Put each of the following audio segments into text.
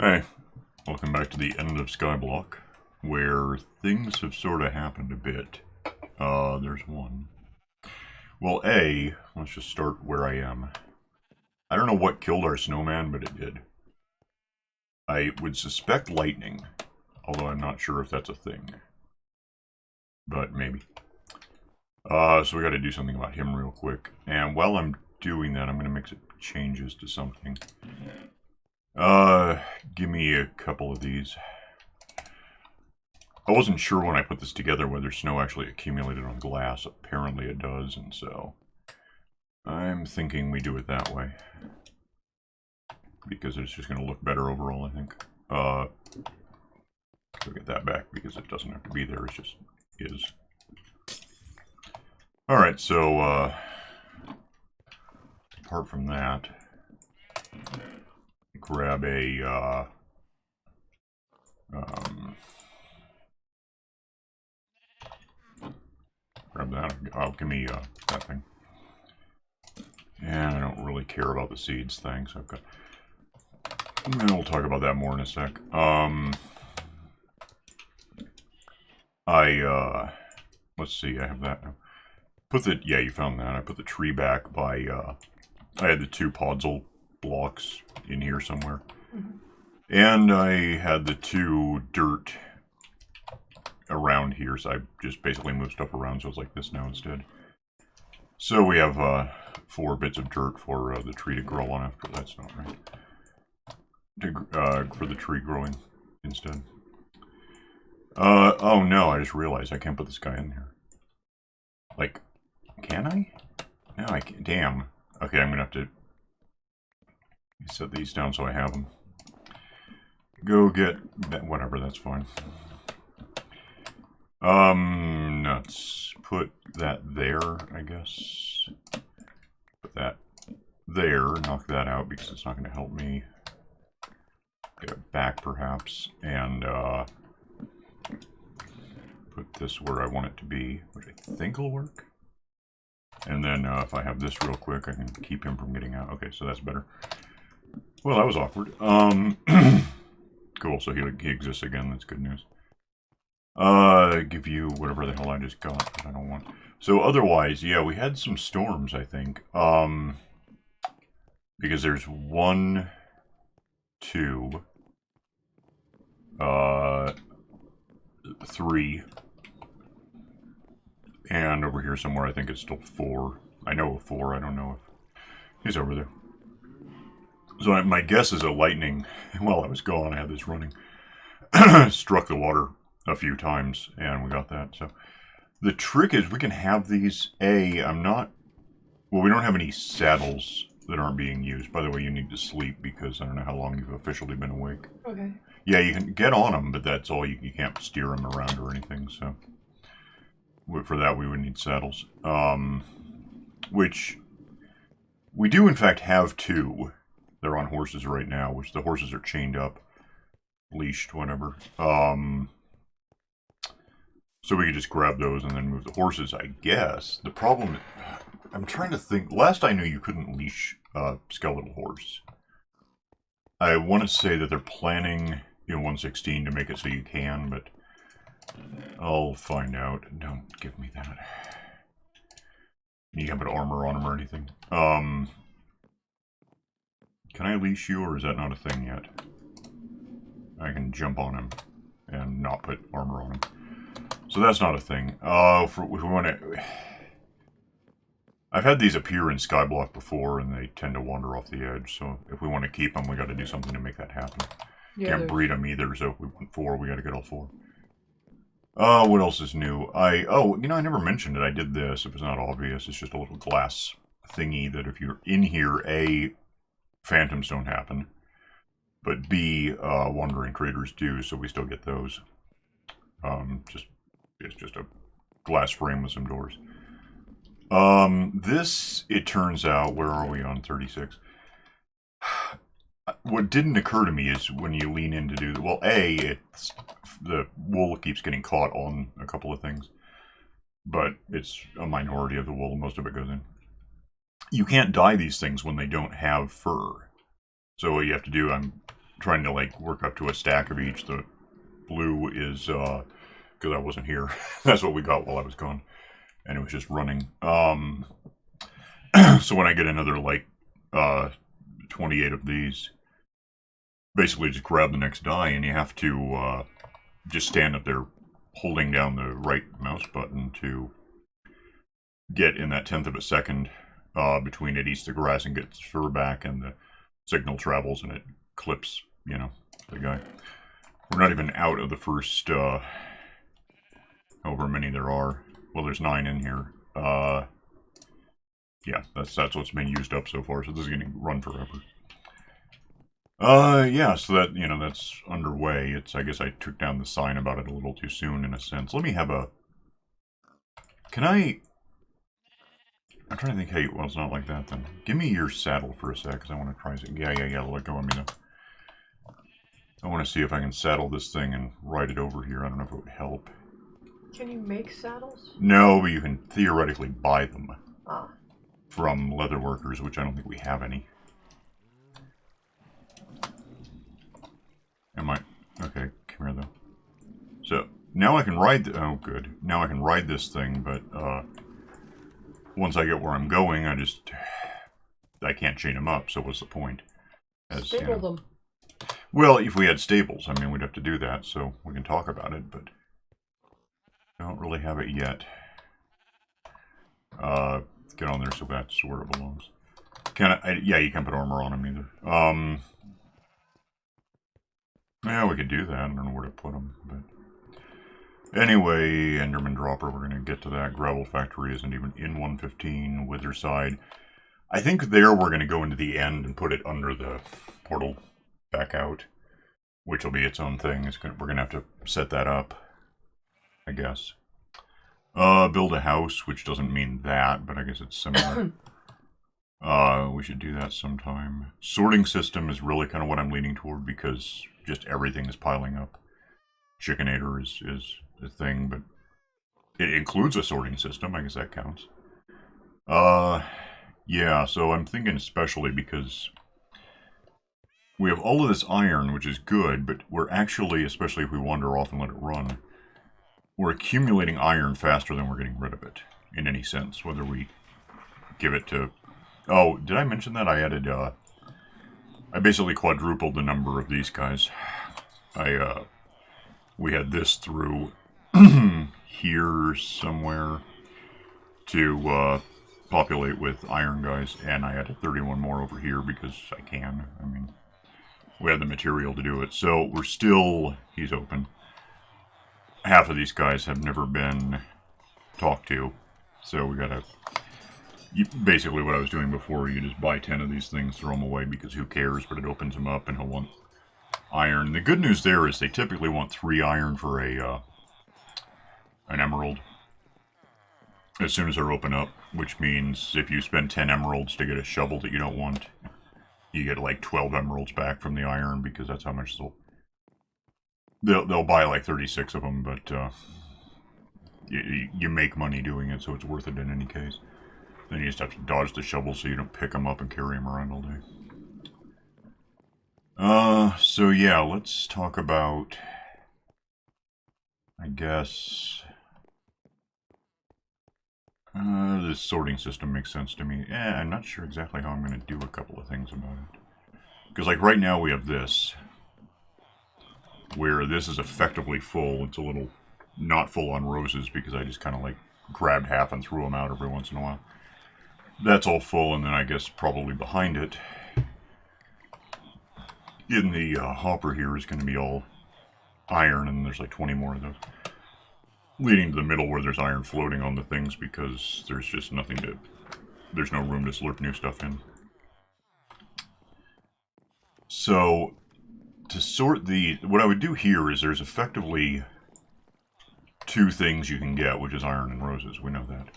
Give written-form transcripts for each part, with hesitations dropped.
Hey, welcome back to the end of Skyblock, where things have sort of happened a bit. There's one. Well, let's just start where I am. I don't know what killed our snowman, but it did. I would suspect lightning, although I'm not sure if that's a thing. But maybe. So we gotta do something about him real quick. And while I'm doing that, I'm gonna make some changes to something. Give me a couple of these. I wasn't sure when I put this together whether snow actually accumulated on glass. Apparently it does, and so I'm thinking we do it that way. Because it's just going to look better overall, I think. So get that back because it doesn't have to be there, it just is. Alright, so apart from that, grab a grab that. Oh, give me that thing. And I don't really care about the seeds thing, so I've got... And we'll talk about that more in a sec. Let's see, I have that now. Yeah, you found that. I put the tree back by, I had the two podzol blocks in here somewhere. Mm-hmm. And I had the two dirt around here, so I just basically moved stuff around, so it's like this now instead. So we have 4 bits of dirt for the tree to grow on after. That's not right. For the tree growing instead. Oh no, I just realized I can't put this guy in here. Like, can I? No, I can't. Damn. Okay, I'm gonna have to set these down so I have them. Go get that, whatever, that's fine. Nuts. Put that there, I guess. Put that there, knock that out because it's not going to help me. Get it back, perhaps, and, put this where I want it to be, which I think will work. And then, if I have this real quick, I can keep him from getting out. Okay, so that's better. Well, that was awkward. Cool, so he exists again, that's good news. Give you whatever the hell I just got, but I don't want. So otherwise, yeah, we had some storms, I think. Because there's 1, 2, 3, and over here somewhere I think it's still 4. I know of 4, I don't know if he's over there. So my guess is a lightning, while I was gone, I had this running, struck the water a few times, and we got that. So the trick is we can have these. We don't have any saddles that aren't being used. By the way, you need to sleep because I don't know how long you've officially been awake. Okay. Yeah, you can get on them, but that's all. You can't steer them around or anything, so for that we would need saddles. Which we do in fact have 2. They're on horses right now, which the horses are chained up, leashed, whatever. So we could just grab those and then move the horses, I guess. The problem, I'm trying to think. Last I knew you couldn't leash a skeletal horse. I want to say that they're planning in 1.16 to make it so you can, but I'll find out. Don't give me that. You have an armor on them or anything. Can I leash you, or is that not a thing yet? I can jump on him and not put armor on him. So that's not a thing. If we want to... I've had these appear in Skyblock before, and they tend to wander off the edge, so if we want to keep them, we got to do something to make that happen. Yeah, can't breed them either, so if we want 4, we got to get all 4. What else is new? I never mentioned it. I did this. If it's not obvious, it's just a little glass thingy that if you're in here, A, phantoms don't happen, but B, wandering traders do, so we still get those. It's just a glass frame with some doors. This, it turns out, where are we on 36? What didn't occur to me is when you lean in to do the, well, A, the wool keeps getting caught on a couple of things, but it's a minority of the wool, most of it goes in. You can't dye these things when they don't have fur. So what you have to do, I'm trying to like work up to a stack of each. The blue is because I wasn't here. That's what we got while I was gone, and it was just running. So when I get another like 28 of these, basically just grab the next die, and you have to just stand up there holding down the right mouse button to get in that 1/10 of a second between it eats the grass and gets fur back, and the signal travels and it clips, you know, the guy. We're not even out of the first however many there are. Well, there's 9 in here. Yeah, that's what's been used up so far, so this is going to run forever. Yeah, so that, you know, that's underway. It's, I guess I took down the sign about it a little too soon, in a sense. Let me have a... Can I... I'm trying to think, hey, well, it's not like that, then. Give me your saddle for a sec, because I want to try... Yeah, let go of me, though. I want to see if I can saddle this thing and ride it over here. I don't know if it would help. Can you make saddles? No, but you can theoretically buy them. Ah. From leatherworkers, which I don't think we have any. Am I? Okay, come here, though. So, now I can ride oh, good. Now I can ride this thing, but, once I get where I'm going, I can't chain them up, so what's the point? Stable them. Well, if we had stables, I mean, we'd have to do that, so we can talk about it, but I don't really have it yet. Get on there so that's where it belongs. Yeah, you can't put armor on them either. Yeah, we could do that. I don't know where to put them, but... Anyway, Enderman Dropper, we're going to get to that. Gravel Factory isn't even in 115. Witherside. I think there we're going to go into the end and put it under the portal back out, which will be its own thing. We're going to have to set that up, I guess. Build a house, which doesn't mean that, but I guess it's similar. We should do that sometime. Sorting system is really kind of what I'm leaning toward, because just everything is piling up. Chickenator is a thing, but it includes a sorting system. I guess that counts. Yeah, so I'm thinking especially because we have all of this iron, which is good, but we're actually, especially if we wander off and let it run, we're accumulating iron faster than we're getting rid of it, in any sense, whether we give it to... Oh, did I mention that? I added, I basically quadrupled the number of these guys. We had this through here somewhere to populate with iron guys, and I added 31 more over here because I can. I mean, we had the material to do it, so we're still... He's open. Half of these guys have never been talked to, so we gotta... Basically what I was doing before, you just buy 10 of these things, throw them away, because who cares, but it opens them up and he'll want iron. And the good news there is they typically want 3 iron for an emerald as soon as they're open up, which means if you spend 10 emeralds to get a shovel that you don't want, you get like 12 emeralds back from the iron, because that's how much they'll buy like 36 of them, but you make money doing it, so it's worth it in any case. Then you just have to dodge the shovel so you don't pick them up and carry them around all day. So yeah, let's talk about, I guess, this sorting system makes sense to me. I'm not sure exactly how I'm going to do a couple of things about it. Because like right now we have this, where this is effectively full. It's a little not full on roses because I just kind of like grabbed half and threw them out every once in a while. That's all full, and then I guess probably behind it, in the hopper here, is going to be all iron, and there's like 20 more of those. Leading to the middle where there's iron floating on the things, because there's just nothing to... There's no room to slurp new stuff in. So, to sort the... What I would do here is there's effectively 2 things you can get, which is iron and roses. We know that.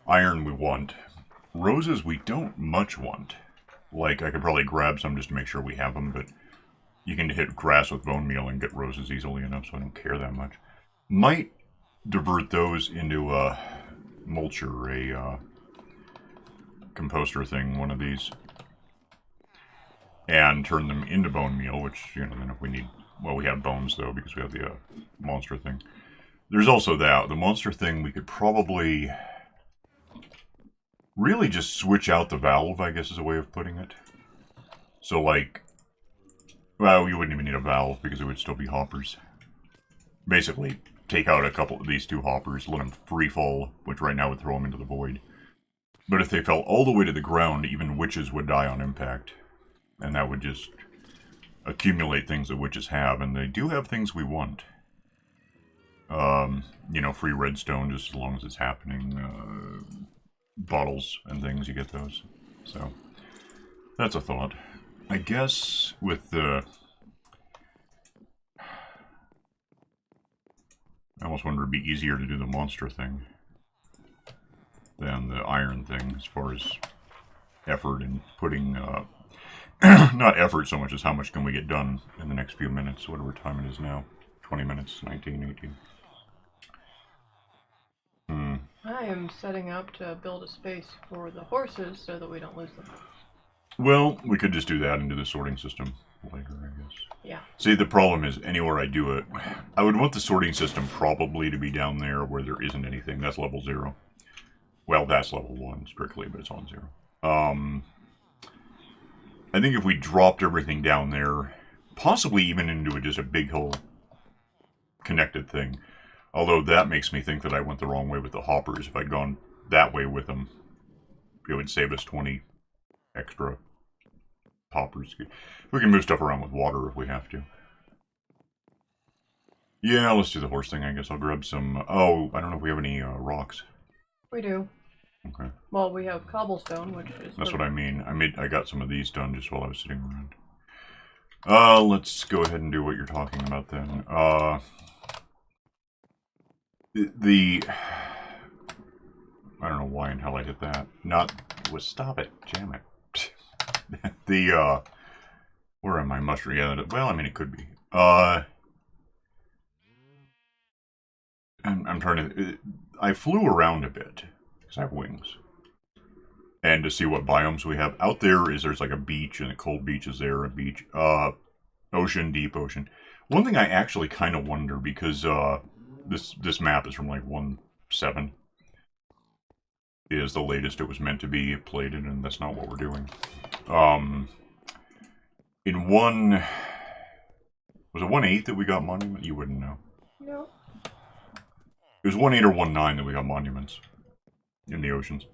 Iron we want. Roses we don't much want. Like, I could probably grab some just to make sure we have them, but you can hit grass with bone meal and get roses easily enough, so I don't care that much. Might divert those into a mulcher, a composter thing, one of these. and turn them into bone meal, which, you know, then if we need... Well, we have bones, though, because we have the monster thing. There's also that. The monster thing, we could probably... really just switch out the valve, I guess is a way of putting it. So, like... Well, you wouldn't even need a valve, because it would still be hoppers. Basically, take out a couple of these two hoppers, let them free fall, which right now would throw them into the void. But if they fell all the way to the ground, even witches would die on impact. And that would just accumulate things that witches have, and they do have things we want. You know, free redstone, just as long as it's happening. Bottles and things, you get those. So, that's a thought. I guess with the... I almost wonder it'd be easier to do the monster thing than the iron thing, as far as effort and putting, not effort so much as how much can we get done in the next few minutes, whatever time it is now. 20 minutes, 19, 18. I am setting up to build a space for the horses so that we don't lose them. Well, we could just do that and do the sorting system later, I guess. Yeah. See, the problem is, anywhere I do it, I would want the sorting system probably to be down there where there isn't anything. That's level 0. Well, that's level 1, strictly, but it's on 0. I think if we dropped everything down there, possibly even into just a big whole connected thing, although that makes me think that I went the wrong way with the hoppers. If I'd gone that way with them, it would save us 20 extra hoppers. We can move stuff around with water if we have to. Yeah, let's do the horse thing, I guess. I'll grab some... Oh, I don't know if we have any rocks. We do. Okay. Well, we have cobblestone, which is... That's what I mean. I got some of these done just while I was sitting around. Let's go ahead and do what you're talking about then. I don't know why in hell I did that. Stop it. Jam it. Where am I? Mushroom. Yeah, well, I mean, it could be. I'm trying to... I flew around a bit, because I have wings. And to see what biomes we have. Out there's like a beach, and a cold beach is there, a beach. Ocean, deep ocean. One thing I actually kind of wonder, because this map is from like 1.7. Is the latest it was meant to be plated, and that's not what we're doing. In one... Was it 1.8 that we got monument? You wouldn't know. No. It was 1.8 or 1.9 that we got monuments in the oceans.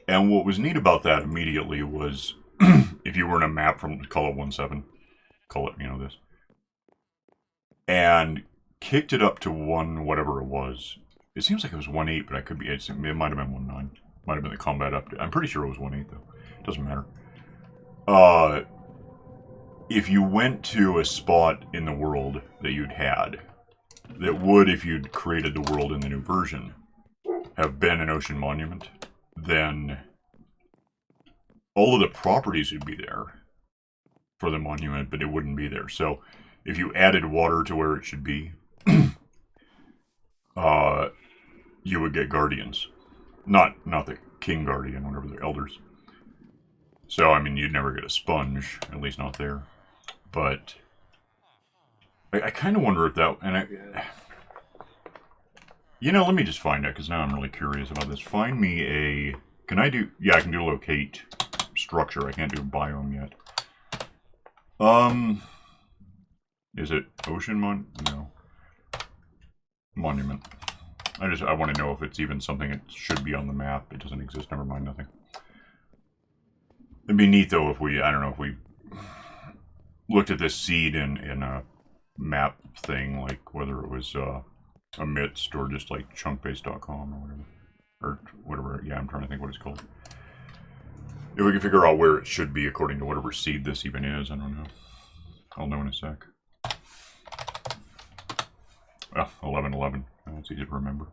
And what was neat about that immediately was, if you were in a map from, call it 1.7, call it, you know, this, and kicked it up to 1, whatever it was. It seems like it was 1.8, but I could be, it might have been 1.9. Might have been the combat update. I'm pretty sure it was 1.8, though. It doesn't matter. If you went to a spot in the world that you'd had, that would, if you'd created the world in the new version, have been an ocean monument, then all of the properties would be there for the monument, but it wouldn't be there. So if you added water to where it should be, you would get guardians. Not the king guardian, whatever, they're elders. So, I mean, you'd never get a sponge, at least not there. But I kind of wonder if that... And you know, let me just find out, because now I'm really curious about this. Find me a... Can I do... Yeah, I can do locate structure. I can't do biome yet. Is it ocean No. Monument. I want to know if it's even something that should be on the map. It doesn't exist. Never mind, nothing. It'd be neat, though, if we... I don't know, if we looked at this seed in a map thing, like whether it was amidst or just like chunkbase.com or whatever. Or whatever. Yeah, I'm trying to think what it's called. If we can figure out where it should be according to whatever seed this even is, I don't know. I'll know in a sec. Oh, 1111. That's easy to remember.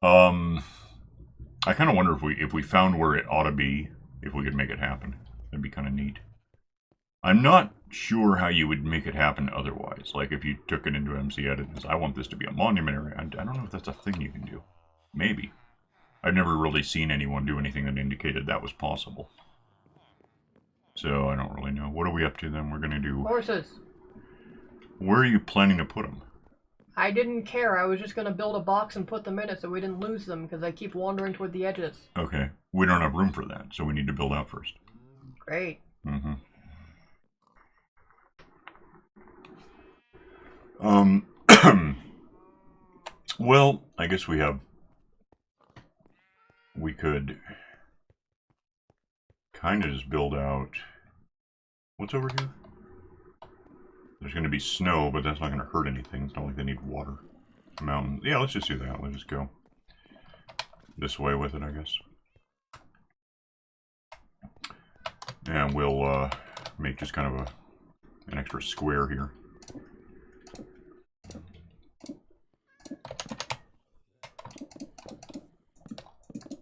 I kind of wonder if we found where it ought to be, if we could make it happen. That'd be kind of neat. I'm not sure how you would make it happen otherwise. Like if you took it into MC Edit and said, I want this to be a monument area. I don't know if that's a thing you can do. Maybe. I've never really seen anyone do anything that indicated that was possible. So I don't really know. What are we up to then? We're gonna do... Horses. Where are you planning to put them? I didn't care. I was just gonna build a box and put them in it so we didn't lose them because they keep wandering toward the edges. Okay. We don't have room for that, so we need to build out first. Great. Mm-hmm. Well, I guess we could kind of just build out... What's over here? There's going to be snow, but that's not going to hurt anything. It's not like they need water. Mountains. Yeah, let's just do that. Let's just go this way with it, I guess. And we'll make just kind of an extra square here.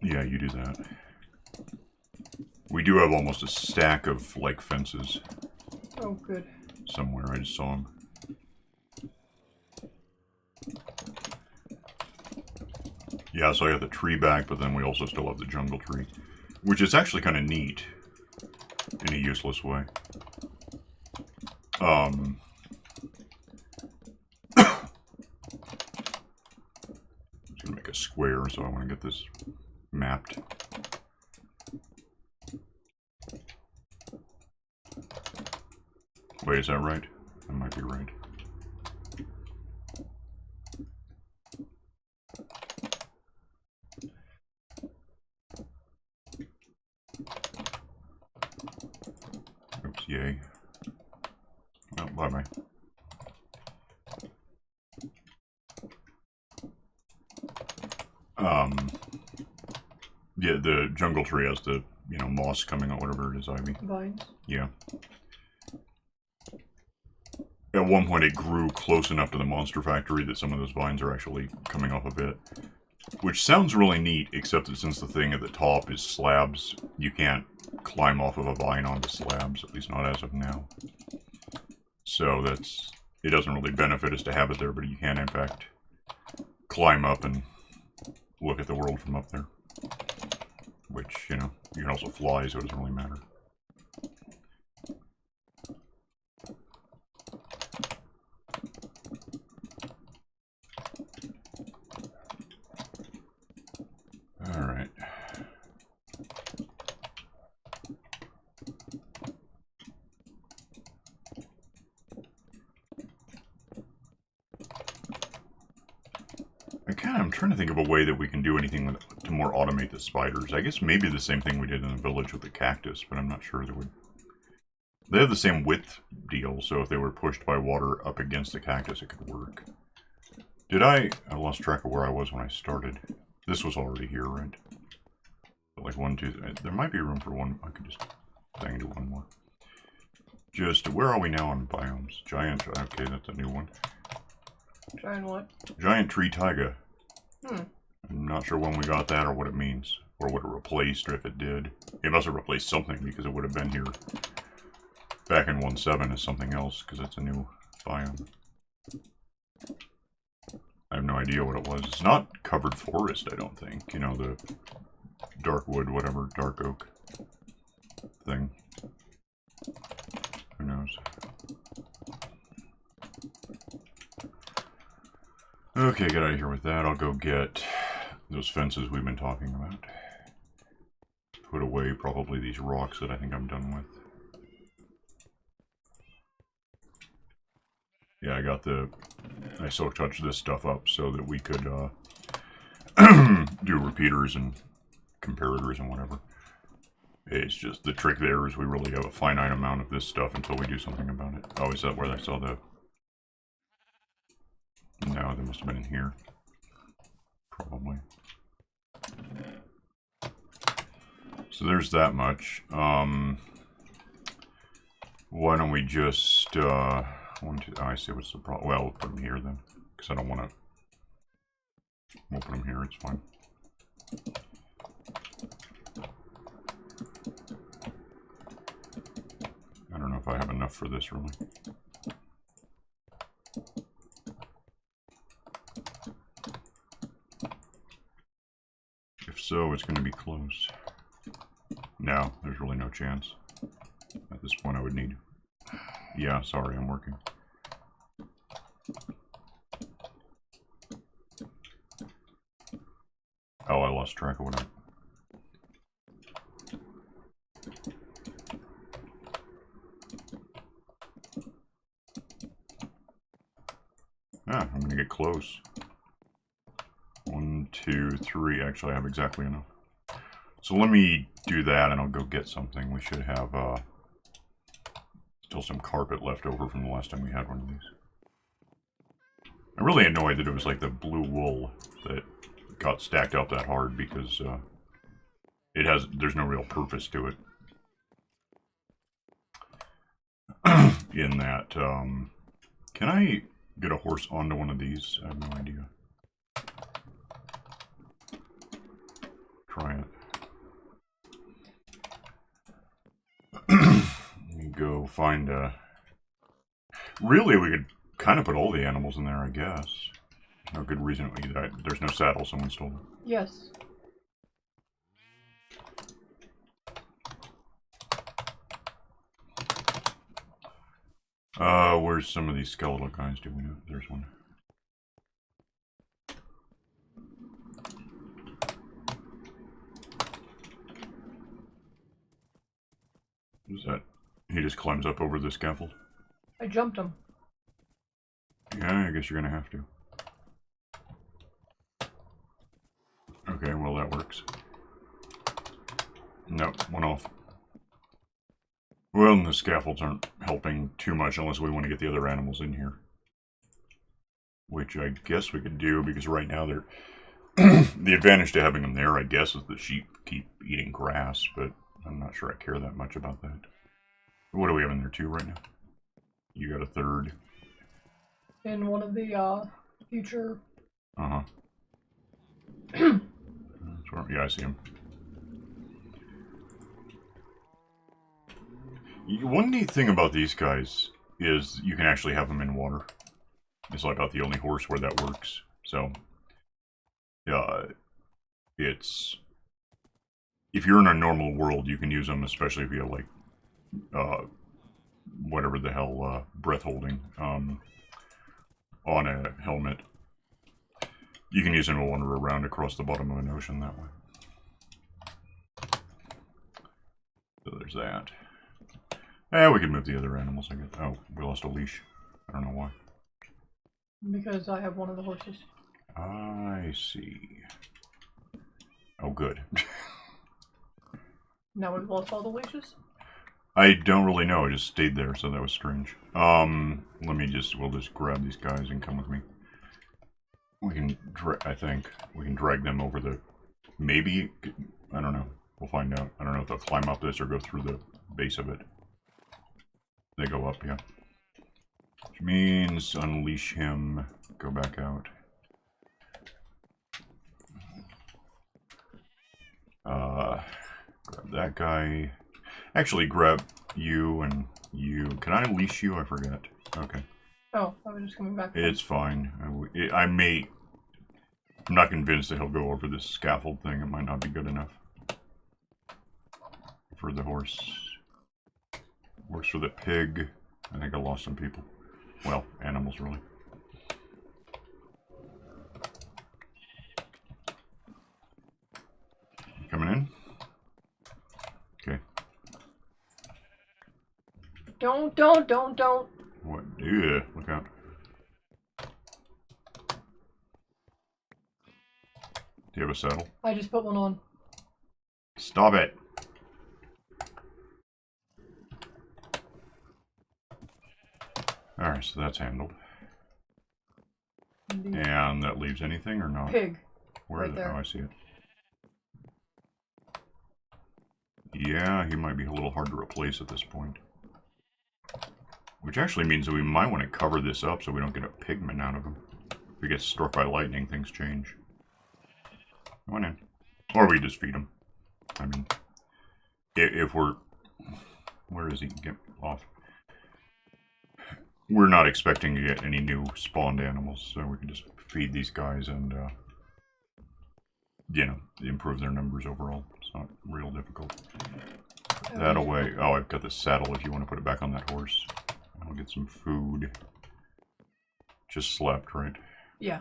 Yeah, you do that. We do have almost a stack of, like, fences. Oh, good. Somewhere, I just saw them. Yeah, so I got the tree back, but then we also still have the jungle tree. Which is actually kind of neat. In a useless way. Just gonna make a square, so I want to get this mapped. Wait, is that right? That might be right. Oops, yay. Oh, bye-bye. Yeah, the jungle tree has the, you know, moss coming out, whatever it is, ivy. Vines. Yeah. At one point it grew close enough to the monster factory that some of those vines are actually coming off a bit. Which sounds really neat, except that since the thing at the top is slabs, you can't climb off of a vine onto slabs, at least not as of now. So that's... it doesn't really benefit us to have it there, but you can, in fact, climb up and look at the world from up there. Which, you know, you can also fly, so it doesn't really matter. Alright. I'm trying to think of a way that we can do anything to more automate the spiders. I guess maybe the same thing we did in the village with the cactus, but I'm not sure they would. They have the same width deal, so if they were pushed by water up against the cactus, it could work. I lost track of where I was when I started. This was already here, right? But like 1, 2, there might be room for one. I could just bang into one more. Just, where are we now on biomes? Giant, okay, that's a new one. Giant what? Giant tree taiga. Hmm. I'm not sure when we got that or what it means. Or what it replaced, or if it did. It must have replaced something, because it would have been here back in 1.7 as something else, because it's a new biome. I have no idea what it was. It's not covered forest, I don't think. You know, the dark wood, whatever, dark oak thing. Who knows? Okay, get out of here with that. I'll go get those fences we've been talking about. Put away probably these rocks that I think I'm done with. Yeah, I silk touched this stuff up so that we could do repeaters and comparators and whatever. It's just, the trick there is we really have a finite amount of this stuff until we do something about it. Oh, is that where I saw the... No, they must have been in here. Probably. So there's that much. Why don't we just, I see what's the problem. Well, we'll put them here then. Because I don't want to... We'll put them here, it's fine. I don't know if I have enough for this, really. If so, it's going to be close. No, there's really no chance. At this point I would need... Yeah, sorry, I'm working. Oh, I lost track of what I... Ah, I'm gonna get close. 1, 2, 3. Actually, I have exactly enough. So let me do that and I'll go get something. We should have still some carpet left over from the last time we had one of these. I'm really annoyed that it was like the blue wool that got stacked up that hard because there's no real purpose to it. In that, can I get a horse onto one of these? I have no idea. Try it. Let me go find a... Really, we could kind of put all the animals in there, I guess. No good reason. There's no saddle, someone stole it. Yes. Where's some of these skeletal guys? Do we know? There's one. Is that... He just climbs up over the scaffold? I jumped him. Yeah, I guess you're gonna have to. Okay, well that works. Nope, one off. Well, and the scaffolds aren't helping too much unless we want to get the other animals in here. Which I guess we could do, because right now they're... the advantage to having them there, I guess, is the sheep keep eating grass, but I'm not sure I care that much about that. What do we have in there, 2 right now? You got a 3rd. In one of the, future... Uh-huh. Yeah, I see him. One neat thing about these guys is you can actually have them in water. It's about the only horse where that works. So, it's... If you're in a normal world, you can use them, especially if you have, like, whatever the hell, breath holding, on a helmet. You can use them to wander around across the bottom of an ocean that way. So there's that. We can move the other animals, I guess. Oh, we lost a leash. I don't know why. Because I have one of the horses. I see. Oh, good. Now we've lost all the leashes? I don't really know. It just stayed there, so that was strange. We'll just grab these guys and come with me. We can, I think, we can drag them over the... Maybe? I don't know. We'll find out. I don't know if they'll climb up this or go through the base of it. They go up, yeah. Which means unleash him, go back out. Grab that guy. Actually, grab you and you. Can I unleash you? I forget. Okay. Oh, I was just coming back. It's fine. I may... I'm not convinced that he'll go over this scaffold thing. It might not be good enough. For the horse. Works for the pig. I think I lost some people. Well, animals, really. Coming in? Okay. Don't. What? Yeah, look out. Do you have a saddle? I just put one on. Stop it! Alright, so that's handled. And that leaves anything or not? Pig. Where right is it? there. Oh, I see it. Yeah, he might be a little hard to replace at this point. Which actually means that we might want to cover this up so we don't get a pigment out of him. If he gets struck by lightning, things change. Come on in. Or we just feed him. I mean, if we're... Where is he? Get off. We're not expecting to get any new spawned animals, so we can just feed these guys and, you know, improve their numbers overall. It's not real difficult. that away. Oh, I've got the saddle if you want to put it back on that horse. I'll get some food. Just slept, right? Yeah.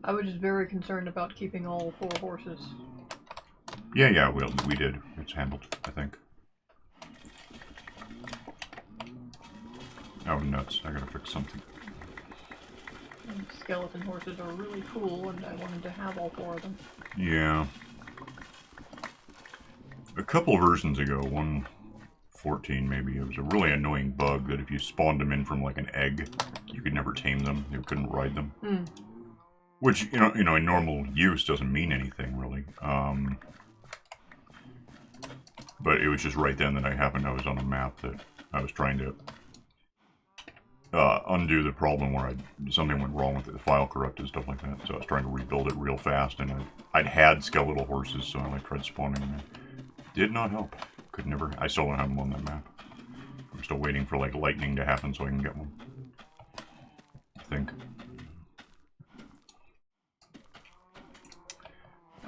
I was just very concerned about keeping all 4 horses. Yeah, we did. It's handled, I think. Oh, nuts. I gotta fix something. And skeleton horses are really cool, and I wanted to have all 4 of them. Yeah. A couple versions ago, 1.14 maybe, it was a really annoying bug that if you spawned them in from like an egg, you could never tame them. You couldn't ride them. Mm. Which, you know, in normal use doesn't mean anything, really. But it was just right then that I was on a map that I was trying to undo the problem where something went wrong with it, the file corrupted, stuff like that. So I was trying to rebuild it real fast, and I'd had skeletal horses, so I tried spawning them in. Did not help. Could never. I still don't have them on that map. I'm still waiting for like lightning to happen so I can get one. I think.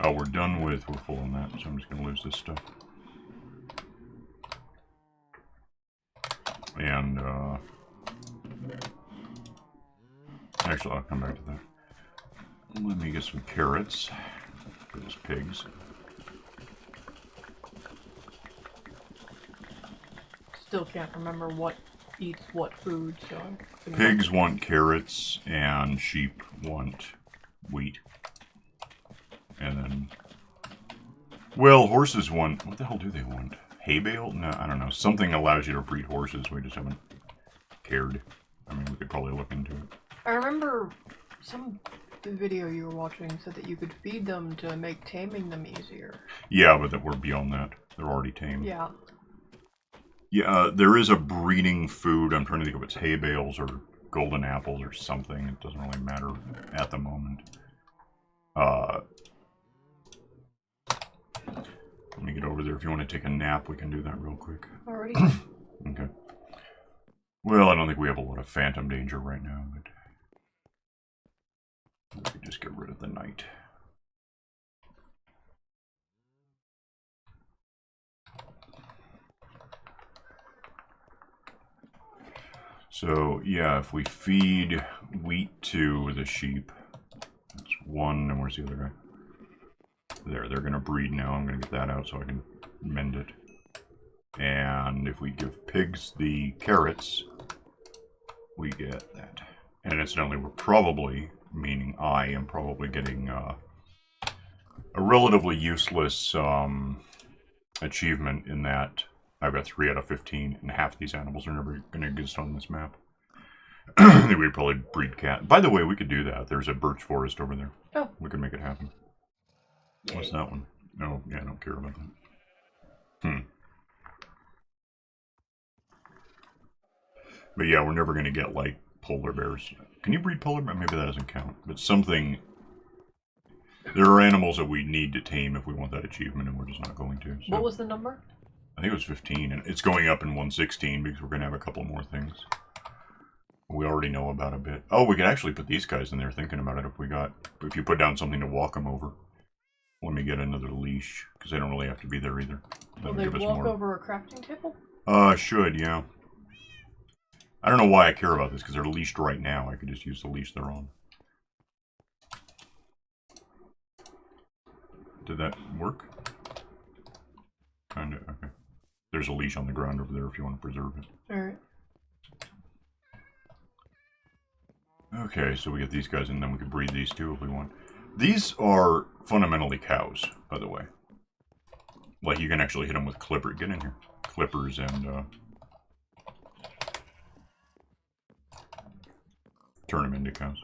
Oh, we're full on that, so I'm just gonna lose this stuff. And, actually, I'll come back to that. Let me get some carrots for those pigs. Still can't remember what eats what food, so... Pigs want carrots, and sheep want wheat. And then... Well, horses want... What the hell do they want? Hay bale? No, I don't know. Something allows you to breed horses. We just haven't cared. I mean, we could probably look into it. I remember some video you were watching said that you could feed them to make taming them easier. Yeah, but that we're beyond that. They're already tamed. Yeah. Yeah, there is a breeding food. I'm trying to think if it's hay bales or golden apples or something. It doesn't really matter at the moment. Let me get over there. If you want to take a nap, we can do that real quick. Already? Okay. Well, I don't think we have a lot of phantom danger right now, but we could just get rid of the night. So, yeah, if we feed wheat to the sheep, that's one, and where's the other guy? There, they're going to breed now. I'm going to get that out so I can mend it. And if we give pigs the carrots, we get that. And incidentally, we're probably, meaning I am probably getting a relatively useless achievement in that I've got 3 out of 15, and half of these animals are never going to exist on this map. I think we'd probably breed cat. By the way, we could do that. There's a birch forest over there. Oh. We could make it happen. Yay. What's that one? Oh, yeah, I don't care about that. But yeah, we're never going to get, like, polar bears. Can you breed polar bears? Maybe that doesn't count. But something... There are animals that we need to tame if we want that achievement, and we're just not going to. So. What was the number? I think it was 15, and it's going up in 116 because we're going to have a couple more things. We already know about a bit. Oh, we could actually put these guys in there thinking about it if you put down something to walk them over. Let me get another leash, because they don't really have to be there either. Will they walk over a crafting table? Should, yeah. I don't know why I care about this, because they're leashed right now. I could just use the leash they're on. Did that work? Kinda, okay. There's a leash on the ground over there if you want to preserve it. Alright. Okay, so we get these guys, and then we can breed these too if we want. These are fundamentally cows, by the way. Like, you can actually hit them with clippers. Get in here. Clippers and, turn them into cows.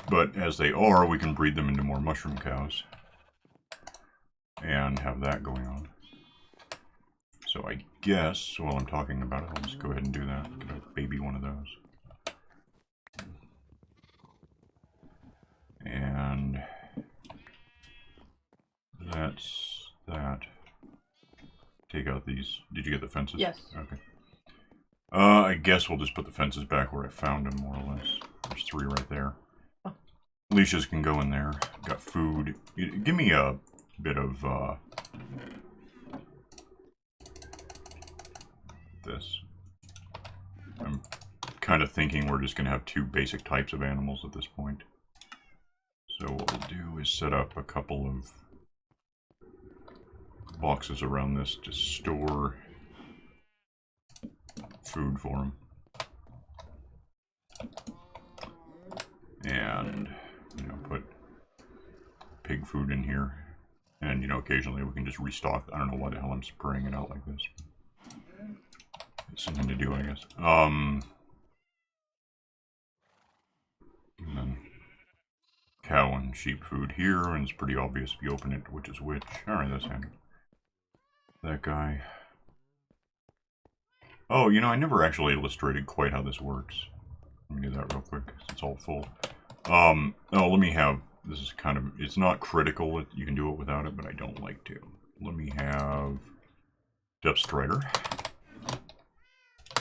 But as they are, we can breed them into more mushroom cows. And have that going on. So I guess, while I'm talking about it, I'll just go ahead and do that. Get a baby one of those. And that's that. Take out these. Did you get the fences? Yes. Okay. I guess we'll just put the fences back where I found them, more or less. There's 3 right there. Oh. Leashes can go in there. Got food. Give me a bit of this. I'm kind of thinking we're just going to have 2 basic types of animals at this point. So what we'll do is set up a couple of boxes around this to store food for them. And, you know, put pig food in here. And, you know, occasionally we can just restock. I don't know why the hell I'm spraying it out like this. It's something to do, I guess. And then cow and sheep food here, and it's pretty obvious if you open it which is which. Alright, that's handy. That guy. Oh, you know, I never actually illustrated quite how this works. Let me do that real quick, 'cause it's all full. Oh, let me have, this is kind of, it's not critical, you can do it without it, but I don't like to. Let me have Depth Strider.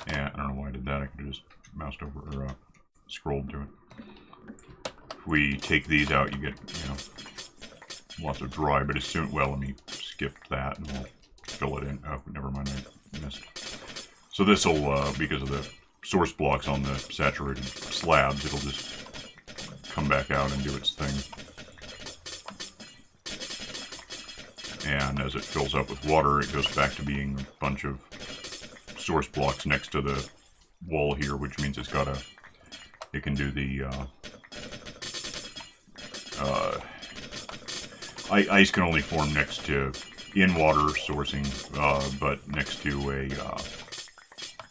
Yeah, I don't know why I did that, I could have just moused over, or scrolled to it. If we take these out, you get, you know, lots of dry, but as soon, well, let me skip that and we'll fill it in. Oh, never mind, I missed. So this will, because of the source blocks on the saturated slabs, it'll just come back out and do its thing. And as it fills up with water, it goes back to being a bunch of source blocks next to the wall here, which means it's got a, it can do the, ice can only form next to, in water sourcing, but next to a,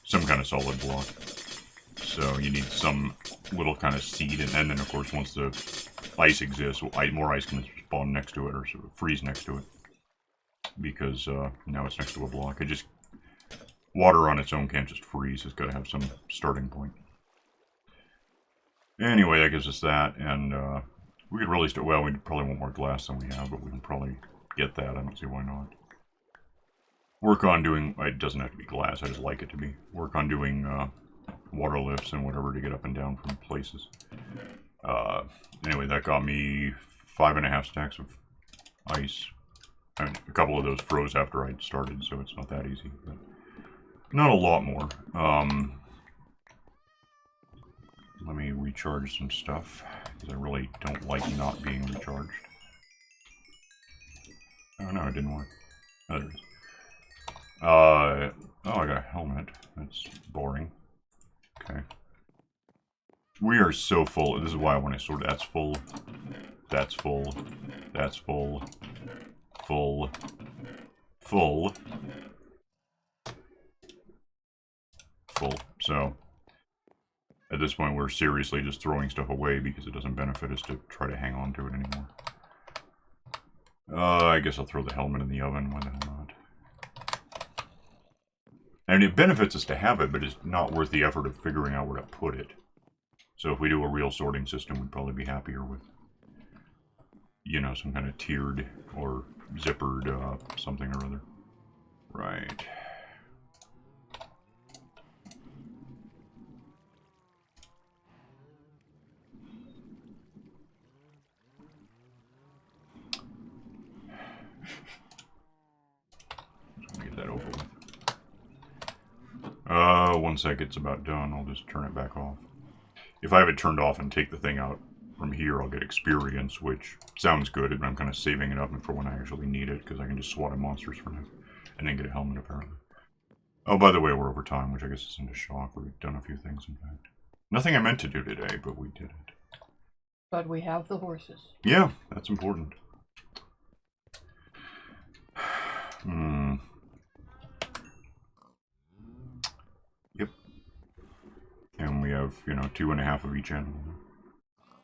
some kind of solid block. So you need some little kind of seed, and then of course once the ice exists, more ice can spawn next to it, or sort of freeze next to it. Because now it's next to a block. It just, water on its own can't just freeze, it's got to have some starting point. Anyway, that gives us that, and we could really start, well, we probably want more glass than we have, but we can probably get that, I don't see why not. Work on doing, it doesn't have to be glass, I just like it to be. Work on doing water lifts and whatever to get up and down from places. Anyway, that got me 5.5 stacks of ice. And a couple of those froze after I started, so it's not that easy. But not a lot more. Let me recharge some stuff, because I really don't like not being recharged. Oh no, it didn't work. Oh, there it is. Oh, I got a helmet. That's boring. Okay. We are so full. This is why I want to sort. That's full. That's full. That's full. Full. Full. Full. So, at this point, we're seriously just throwing stuff away because it doesn't benefit us to try to hang on to it anymore. I guess I'll throw the helmet in the oven. Why the hell not? And it benefits us to have it, but it's not worth the effort of figuring out where to put it. So if we do a real sorting system, we'd probably be happier with, you know, some kind of tiered or zippered something or other. Right. Get that over with. Once that gets about done, I'll just turn it back off. If I have it turned off and take the thing out from here, I'll get experience, which sounds good, but I'm kind of saving it up for when I actually need it, because I can just swat at monsters for now. And then get a helmet, apparently. Oh, by the way, we're over time, which I guess isn't a shock. We've done a few things, in fact. Nothing I meant to do today, but we did it. But we have the horses. Yeah, that's important. Yep. And we have, you know, 2.5 of each animal.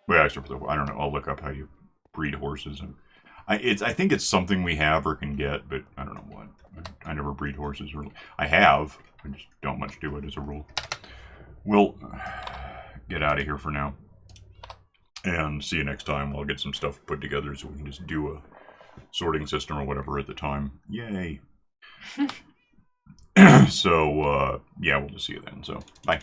Well, except for the, I don't know, I'll look up how you breed horses. And I think it's something we have or can get, but I don't know what. I never breed horses. Or I have, I just don't much do it as a rule. We'll get out of here for now. And see you next time. I'll get some stuff put together so we can just do a sorting system or whatever at the time. Yay. So, yeah, we'll just see you then. So, bye.